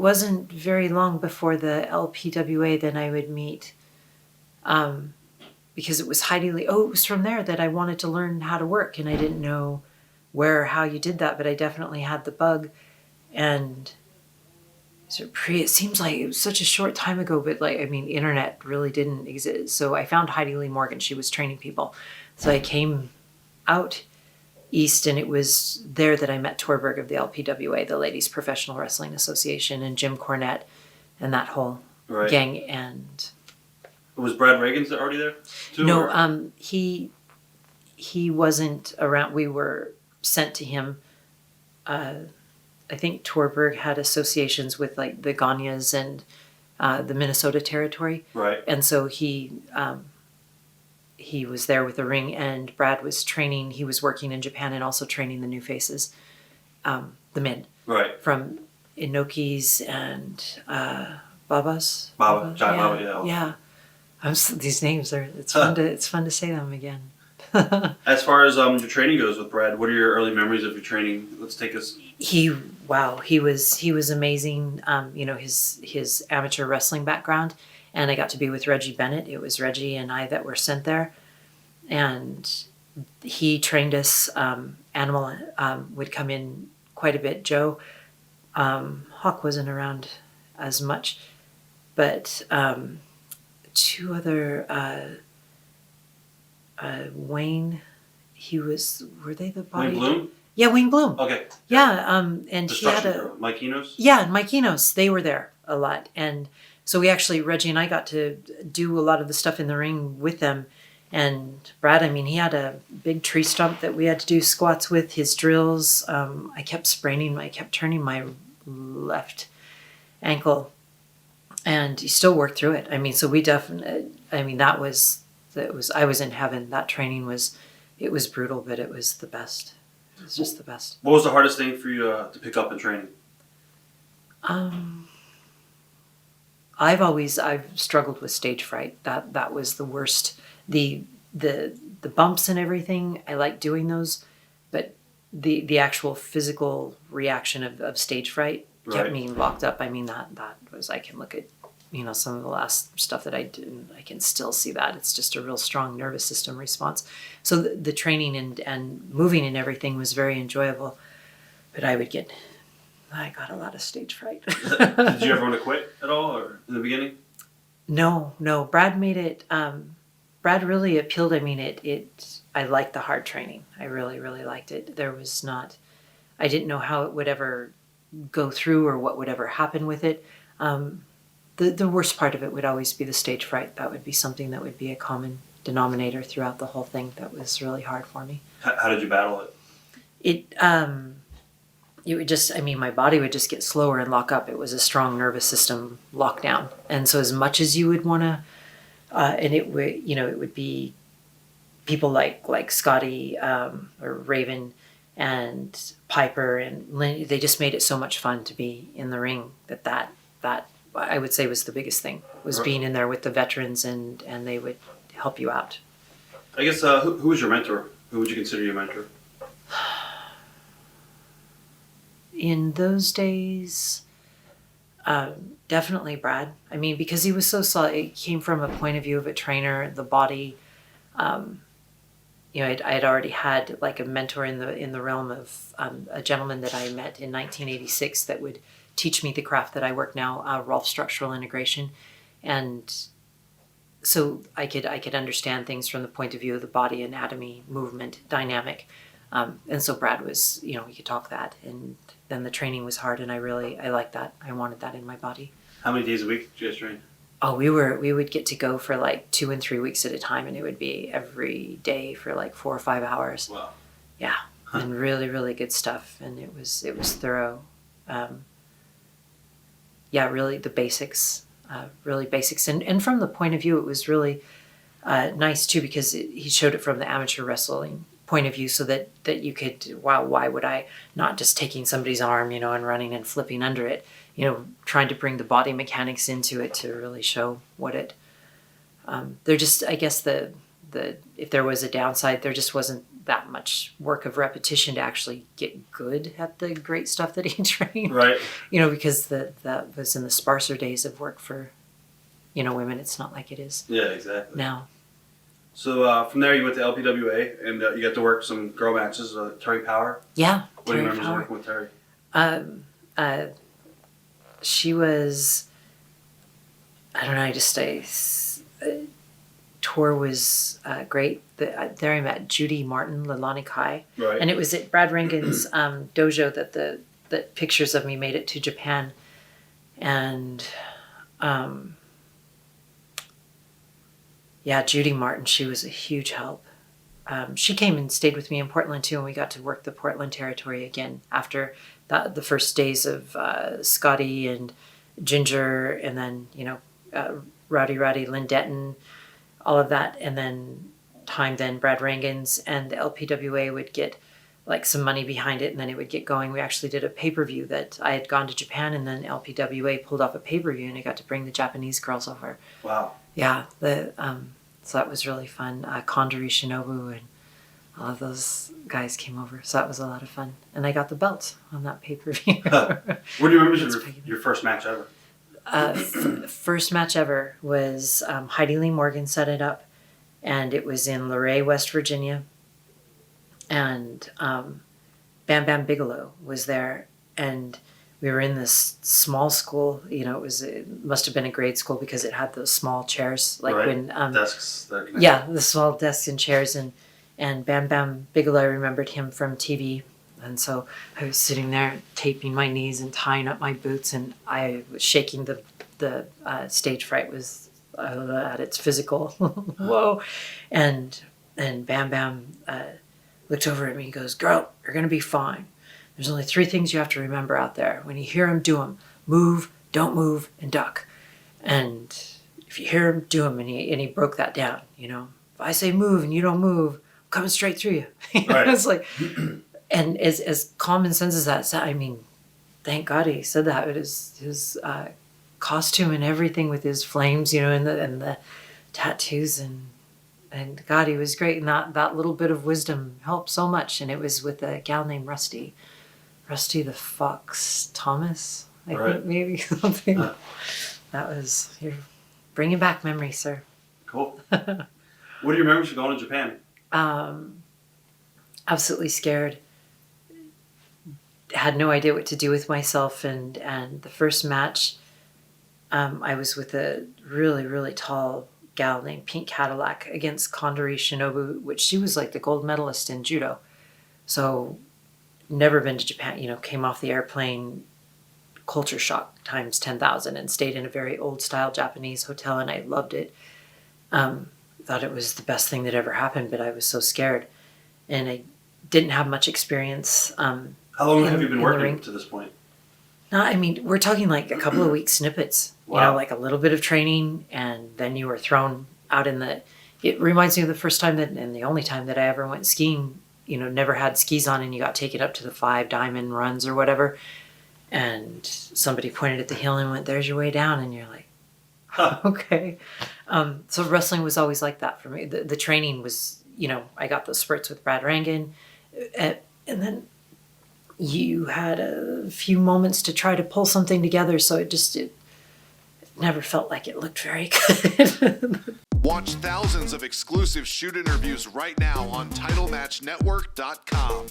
wasn't very long before the LPWA then I would meet, because it was Heidi Lee. Oh, it was from there that I wanted to learn how to work, and I didn't know where or how you did that, but I definitely had the bug. And it seems like it was such a short time ago, but internet really didn't exist. So I found Heidi Lee Morgan. She was training people. So I came out east, and it was there that I met Torberg of the LPWA, the Ladies Professional Wrestling Association, and Jim Cornette and that whole gang. And was Brad Rheingans already there too? No, he wasn't around. We were sent to him. I think Torberg had associations with like the Ganyas and the Minnesota territory. Right. And so he was there with the ring, and Brad was training. He was working in Japan and also training the new faces, the men. Right. From Inokis and Babas. Baba, Giant Baba, yeah. Yeah. These names it's fun to say them again. As far as your training goes with Brad, what are your early memories of your training? Let's take us. He was amazing. His amateur wrestling background, and I got to be with Reggie Bennett. It was Reggie and I that were sent there, and he trained us. Animal would come in quite a bit. Joe Hawk wasn't around as much, but two other. Wayne, were they the body? Wayne Bloom? Yeah, Wayne Bloom. Okay. Yeah, and he had Mike Enos? Yeah, and Mike Enos, they were there a lot. And so Reggie and I got to do a lot of the stuff in the ring with them. And Brad, he had a big tree stump that we had to do squats with, his drills. I kept turning my left ankle, and he still worked through it. So we definitely, I was in heaven. That training was brutal, but it was the best. It was just the best. What was the hardest thing for you to pick up in training? I've struggled with stage fright. That was the worst. The bumps and everything, I like doing those, but the actual physical reaction of stage fright kept me locked up. That was, I can look at some of the last stuff that I did, and I can still see that. It's just a real strong nervous system response. So the training and moving and everything was very enjoyable, but I got a lot of stage fright. Did you ever want to quit at all, or in the beginning? No. Brad made it, Brad really appealed. I liked the hard training. I really, really liked it. I didn't know how it would ever go through or what would ever happen with it. The worst part of it would always be the stage fright. That would be something that would be a common denominator throughout the whole thing. That was really hard for me. How did you battle it? It would just, my body would just get slower and lock up. It was a strong nervous system lockdown. And so as much as you would want to, and it would be people like Scotty or Raven and Piper and Lynn, they just made it so much fun to be in the ring that I would say was the biggest thing, was being in there with the veterans, and they would help you out. I guess, who was your mentor? Who would you consider your mentor? In those days, definitely Brad. Because he was so solid. It came from a point of view of a trainer, the body. I had already had like a mentor in the realm of a gentleman that I met in 1986 that would teach me the craft that I work now, Rolf Structural Integration. And so I could understand things from the point of view of the body, anatomy, movement, dynamic. And so Brad was, we could talk that. And then the training was hard, and I liked that. I wanted that in my body. How many days a week did you guys train? Oh, we would get to go for like 2 and 3 weeks at a time, and it would be every day for like 4 or 5 hours. Wow. Yeah. And really, really good stuff. And it was thorough. Really the basics, really basics. And from the point of view, it was really nice too, because he showed it from the amateur wrestling point of view, so that you could, why would I not just taking somebody's arm, and running and flipping under it, trying to bring the body mechanics into it to really show what it, I guess if there was a downside, there just wasn't that much work of repetition to actually get good at the great stuff that he trained. Right. Because that was in the sparser days of work for, women. It's not like it is Yeah, exactly. now. So from there, you went to LPWA, and you got to work some girl matches. Terri Poch. Yeah. What do you Terri remember Poch. working with Terri? She was, I don't know, tour was great. There I met Judy, Martin, Leilani Kai. Right. And it was at Brad Rheingans' dojo that the pictures of me made it to Japan. And Judy Martin, she was a huge help. She came and stayed with me in Portland too, and we got to work the Portland territory again after the first days of Scotty and Ginger, and then Rowdy, Lynn Detton, all of that, and then Brad Rheingans and the LPWA would get like some money behind it, and then it would get going. We actually did a pay-per-view that I had gone to Japan, and then LPWA pulled off a pay-per-view, and I got to bring the Japanese girls over. Wow. Yeah, so that was really fun. Kondori Shinobu and all of those guys came over, so that was a lot of fun. And I got the belt on that pay-per-view. What do you remember your first match ever? First match ever was Heidi Lee Morgan set it up, and it was in Luray, West Virginia. And Bam Bam Bigelow was there, and we were in this small school. It must have been a grade school because it had those small chairs, like right. when desks. Yeah, the small desks and chairs, and Bam Bam Bigelow. I remembered him from TV, and so I was sitting there taping my knees and tying up my boots, and I was shaking. The stage fright was at its physical. Whoa, and Bam Bam looked over at me and goes, "Girl, you're gonna be fine. There's only 3 things you have to remember out there. When you hear him, do them. Move, don't move, and duck. And if you hear him, do them." And he broke that down. If I say move and you don't move, I'm coming straight through you. Right. It's like, and as common sense as that sounds, I mean, thank God he said that. But his costume and everything with his flames, and the tattoos and God, he was great. And that little bit of wisdom helped so much. And it was with a gal named Rusty the Fox Thomas, I think, maybe something. That was, you're bringing back memories, sir. Cool. What do you remember going to Japan? Absolutely scared. Had no idea what to do with myself. And the first match, I was with a really, really tall gal named Pink Cadillac against Kondori Shinobu, which she was like the gold medalist in judo. So never been to Japan, came off the airplane, culture shock times 10,000, and stayed in a very old style Japanese hotel, and I loved it. Thought it was the best thing that ever happened, but I was so scared. And I didn't have much experience. How long have you been working to this point? No, I mean, we're talking like a couple of weeks snippets. Wow. Like a little bit of training, and then you were thrown out in the... It reminds me of the first time and the only time that I ever went skiing, never had skis on, and you got taken up to the 5 diamond runs or whatever, and somebody pointed at the hill and went, "There's your way down," and you're like, okay. So wrestling was always like that for me. The training was, I got those spurts with Brad Rheingans, and then you had a few moments to try to pull something together, so it never felt like it looked very good. Watch thousands of exclusive shoot interviews right now on TitleMatchNetwork.com.